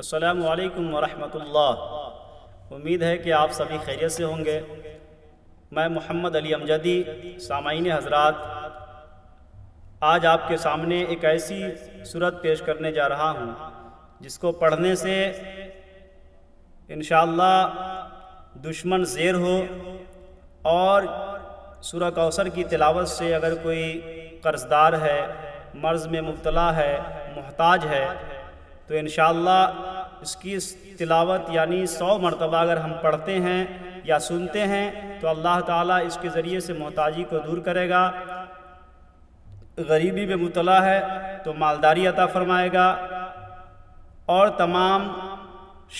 अस्सलामु अलैकुम वरहमतुल्लाह। उम्मीद है कि आप सभी खैरियत से होंगे। मैं मोहम्मद अली अमजदी। सामाईन हज़रात, आज आपके सामने एक ऐसी सूरत पेश करने जा रहा हूँ जिसको पढ़ने से इंशाअल्लाह दुश्मन ज़ेर हो, और सूरह कौसर की तिलावत से अगर कोई कर्ज़दार है, मर्ज़ में मुब्तला है, मुहताज है, तो इंशाअल्लाह इसकी तिलावत यानी 100 मरतबा अगर हम पढ़ते हैं या सुनते हैं तो अल्लाह ताला इसके ज़रिए से मोहताजी को दूर करेगा। गरीबी में मुब्तला है तो मालदारी अता फरमाएगा, और तमाम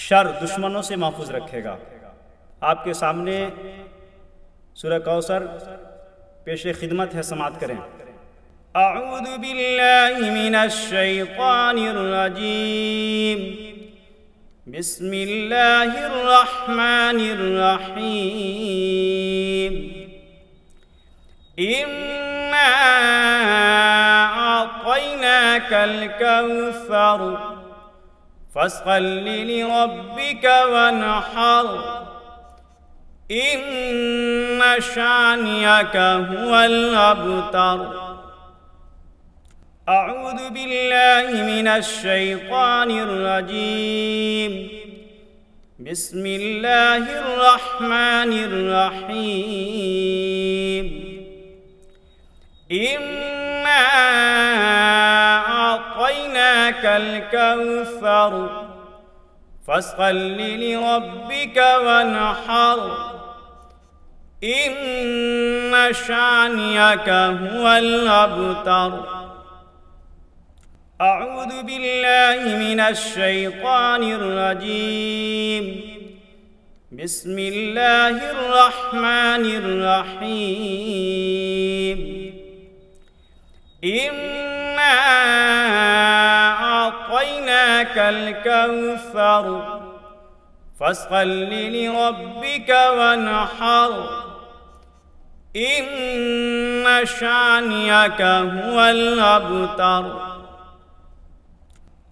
शर दुश्मनों से महफूज रखेगा। आपके सामने सूरह कौसर पेश खिदमत है, समाअत करें। अऊज़ु बिल्लाहि मिनश शैतानिर रजीम। बिस्मिल्लाहिर रहमानिर रहीम। इन्ना अअतैनाकल कौसर फस्सल्लि लिरब्बिका वनहर। इन्न शानियका हुवल अबतर। अऊज़ु बिल्लाहि मिनश शैतानिर रजीम। बिस्मिल्लाहिर रहमानिर रहीम। इन्ना अअतैनाकल कौसर फस्सल्लि लिरब्बिका वनहर। इन्न शानियका हुवल अबतर। अऊज़ु बिल्लाहि मिनश शैतानिर रजीम। बिस्मिल्लाहिर रहमानिर रहीम। इन्ना अअतैनाकल कौसर फस्सल्लि लिरब्बिका वनहर। इन्न शानियका हुवल अबतर।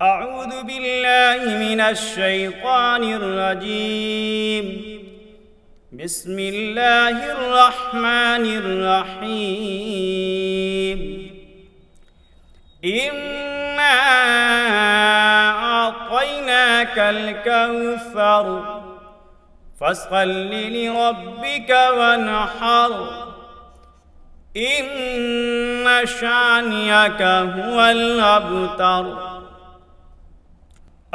अऊज़ु बिल्लाहि मिनश शैतानिर रजीम। बिस्मिल्लाहिर रहमानिर रहीम। इन्ना अअतैनाकल कौसर फस्सल्लि लिरब्बिका वनहर। इन्न शानियका हुवल अबतर।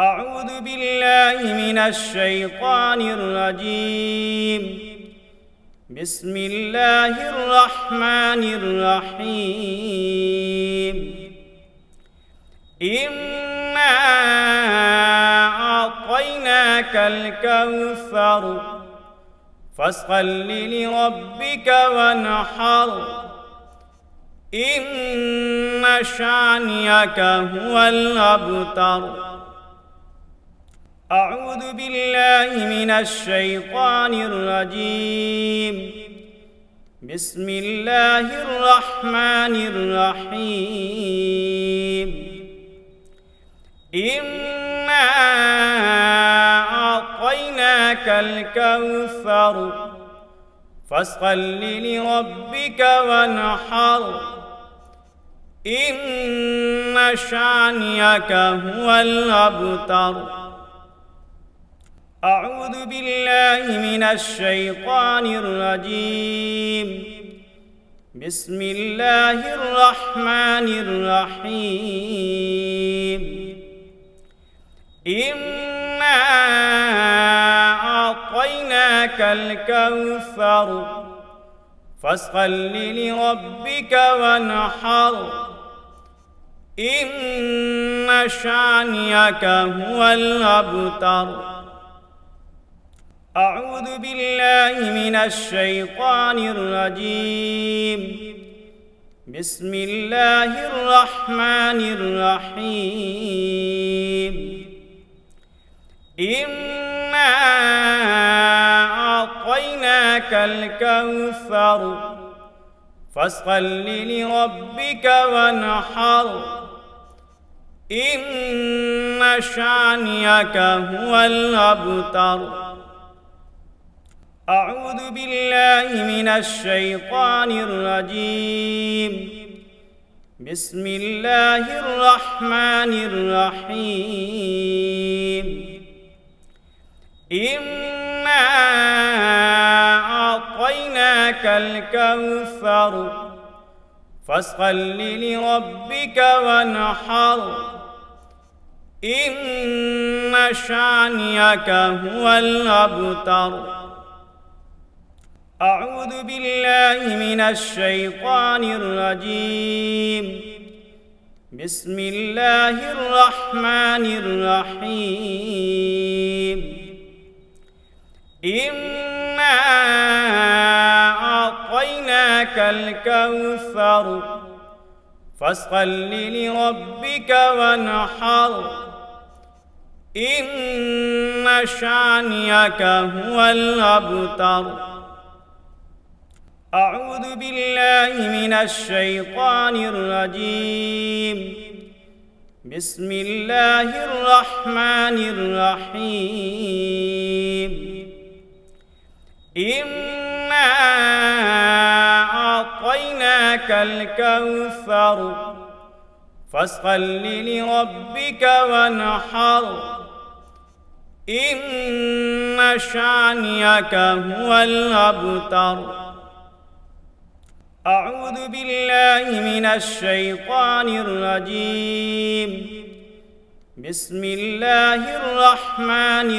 अऊज़ु बिल्लाहि मिनश शैतानिर रजीम। बिस्मिल्लाहिर रहमानिर रहीम। इन्ना अअतैनाकल कौसर फस्सल्लि लिरब्बिका वनहर। इन्न शानियका हुवल अबतर। अऊज़ु बिल्लाहि मिनश शैतानिर रजीम। बिस्मिल्लाहिर रहमानिर रहीम। इन्ना अअतैनाकल कौसर फस्सल्लि लिरब्बिका वनहर। इन्न शानियका हुवल अबतर। अऊज़ु बिल्लाहि मिनश शैतानिर रजीम। बिस्मिल्लाहिर रहमानिर रहीम। इन्ना अअतैनाकल कौसर फस्सल्लि लिरब्बिका वनहर। इन्न शानियका हुवल अबतर। अऊज़ु बिल्लाहि मिनश शैतानिर रजीम। बिस्मिल्लाहिर रहमानिर रहीम। इन्ना अअतैनाकल कौसर फस्सल्लि लिरब्बिका वनहर। إن شانئك هو الأبتر. أعوذ بالله من الشيطان الرجيم. بسم الله الرحمن الرحيم. إنا أعطيناك الكوثر فاصل لربك وانحر. إن شانئك هو الأبتر. أعوذ بالله من الشيطان الرجيم. بسم الله الرحمن الرحيم. إنا أعطيناك الكوثر فاصل لربك وانحر. إن شانئك هو الأبتر. أعوذ بالله من الشيطان الرجيم. بسم الله الرحمن الرحيم. إنا أعطيناك الكوثر فاصل لربك وانحر. إن شانئك هو الأبتر. أعوذ بالله من الشيطان الرجيم. بسم الله الرحمن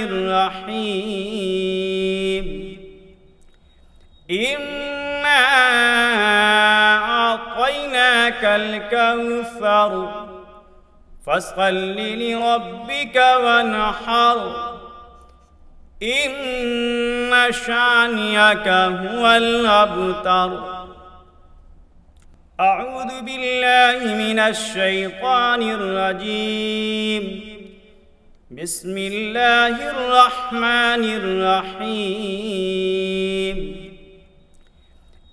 الرحيم. إنا أعطيناك الكوثر فاصل لربك وانحر. إن شانئك هو الأبتر. أعوذ بالله من الشيطان الرجيم. بسم الله الرحمن الرحيم.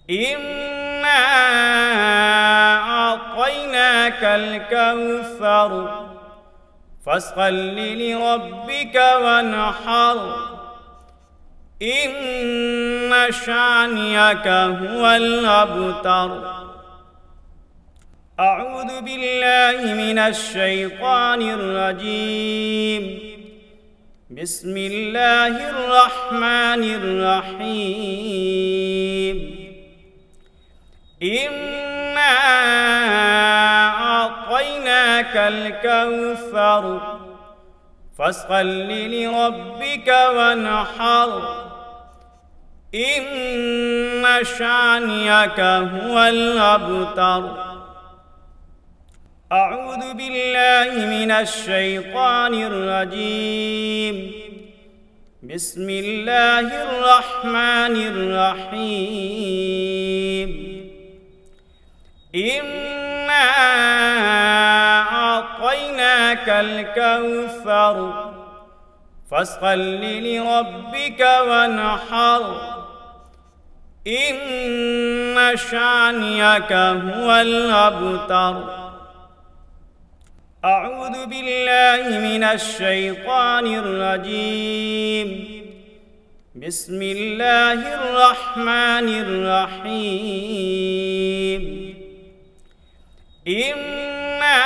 إنا أعطيناك الكوثر فاصل لربك وانحر. إن شانئك هو الأبتر. أعوذ بالله من الشيطان الرجيم. بسم الله الرحمن الرحيم. إنا أعطيناك الكوثر فاصل لربك وانحر. إن شانئك هو الأبتر. أعوذ بالله من الشيطان الرجيم. بسم الله الرحمن الرحيم. إنا أعطيناك الكوثر فاصل لربك وانحر. إن شانئك هو الأبتر. أعوذ بالله من الشيطان الرجيم. بسم الله الرحمن الرحيم. إنا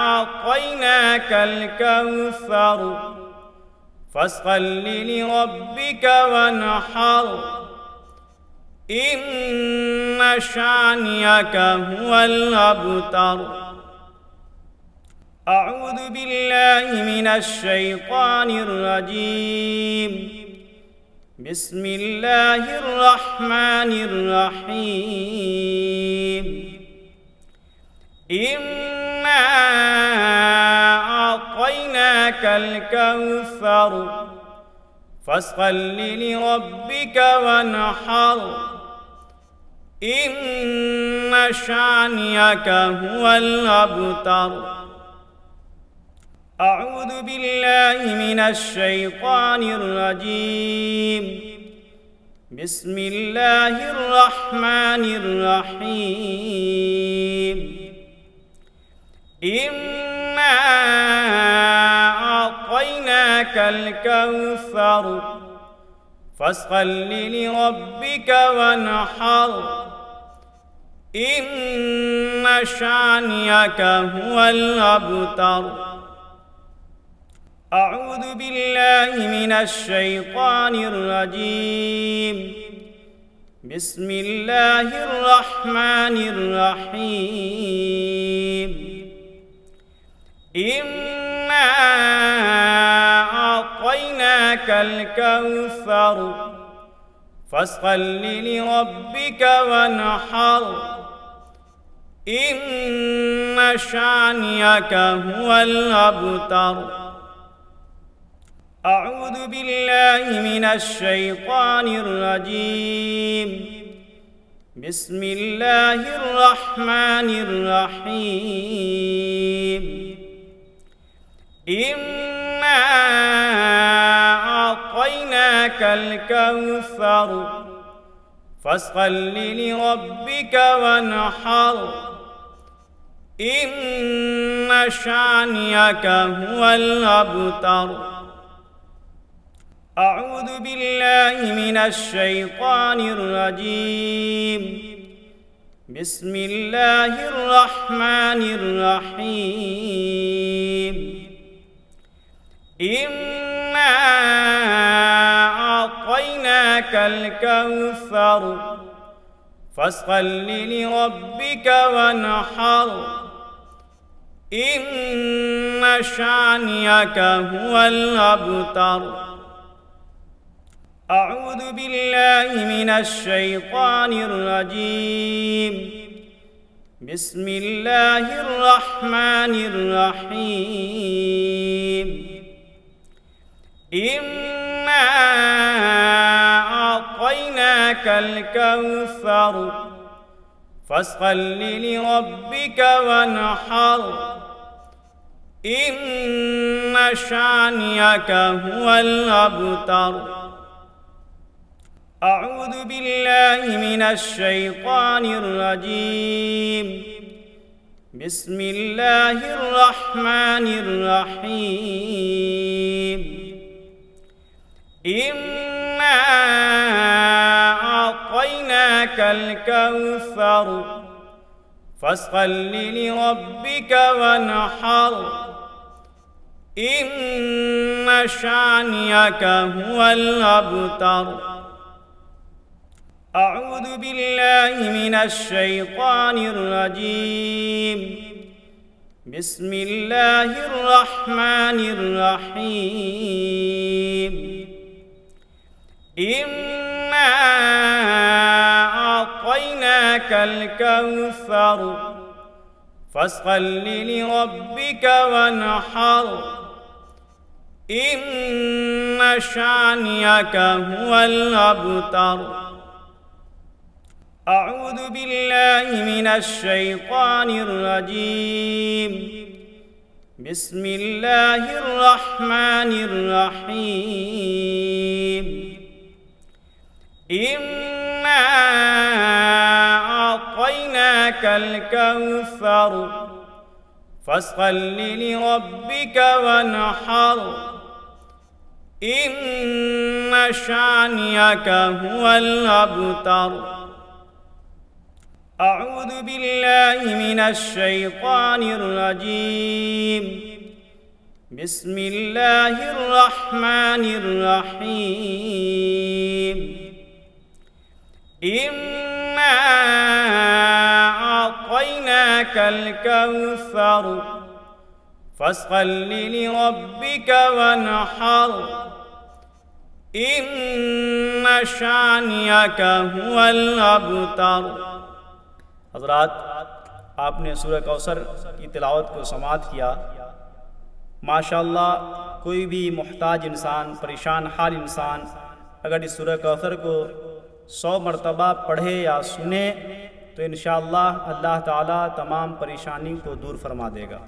أعطيناك الكوثر فاصل لربك وانحر. إن شانئك هو الأبتر. أعوذ بالله من الشيطان الرجيم. بسم الله الرحمن الرحيم. إنا أعطيناك الكوثر فاصل لربك وانحر. إن شانئك هو الأبتر. أعوذ بالله من الشيطان الرجيم. بسم الله الرحمن الرحيم. इन्ना अअतैनाकल कौसर फस्सल्लि लिरब्बिका वन्हर इन्न शानियका हुवल अबतर। अऊज़ु बिल्लाहि मिनश शैतानिर रजीम। बिस्मिल्लाहिर रहमानिर रहीम। इन्ना अअतैनाकल कौसर फस्सल्लि लिरब्बिका वन्हर इन्न शानियका हुवल अबतर। अऊज़ु बिल्लाहि मिनश शैतानिर रजीम। बिस्मिल्लाहिर रहमानिर रहीम। इन्ना अअतैनाकल कौसर फस्सल्लि लिरब्बिका वन्हर इन्न शानियका हुवल अबतर। अऊज़ु बिल्लाहि मिनश शैतानिर रजीम। बिस्मिल्लाहिर रहमानिर रहीम। इन्ना अअतैनाकल कौसर फस्सल्लि लिरब्बिका वन्हर इन्न शानियका हुवल अबतर। अऊज़ु बिल्लाहि मिनश शैतानिर रजीम। बिस्मिल्लाहिर रहमानिर रहीम। इन्ना अअतैनाकल कौसर फस्सल्लि लिरब्बिका वन्हर इन्न शानियका हुवल अबतर। अऊज़ु बिल्लाहि मिनश शैतानिर रजीम। बिस्मिल्लाहिर रहमानिर रहीम। इन्ना अअतैनाकल कौसर फस्सल्लि लिरब्बिका वन्हर इन्न शानियका हुवल अबतर। अऊज़ु बिल्लाहि मिनश शैतानिर रजीम। बिस्मिल्लाहिर रहमानिर रहीम। इन्ना अअतैनाकल कौसर फस्सल्लि लिरब्बिका वन्हर इन्न शानियका हुवल अबतर। अऊज़ु बिल्लाहि मिनश शैतानिर रजीम। बिस्मिल्लाहिर रहमानिर रहीम। इन्ना अअतैनाकल कौसर फस्सल्लि लिरब्बिका वन्हर इन्न शानियका हुवल अबतर। अऊज़ु बिल्लाहि मिनश शैतानिर रजीम। बिस्मिल्लाहिर रहमानिर रहीम। इन्ना अअतैनाकल कौसर फस्सल्लि लिरब्बिका वन्हर इन्न शानियका हुवल अबतर। हज़रात, आपने सूरह कौसर की तिलावत को समाअत किया। माशाअल्लाह, कोई भी मुहताज इंसान, परेशान हाल इंसान अगर इस सूरह कौसर को 100 मरतबा पढ़े या सुने तो इंशाअल्लाह अल्लाह ताला तमाम परेशानी को दूर फरमा देगा।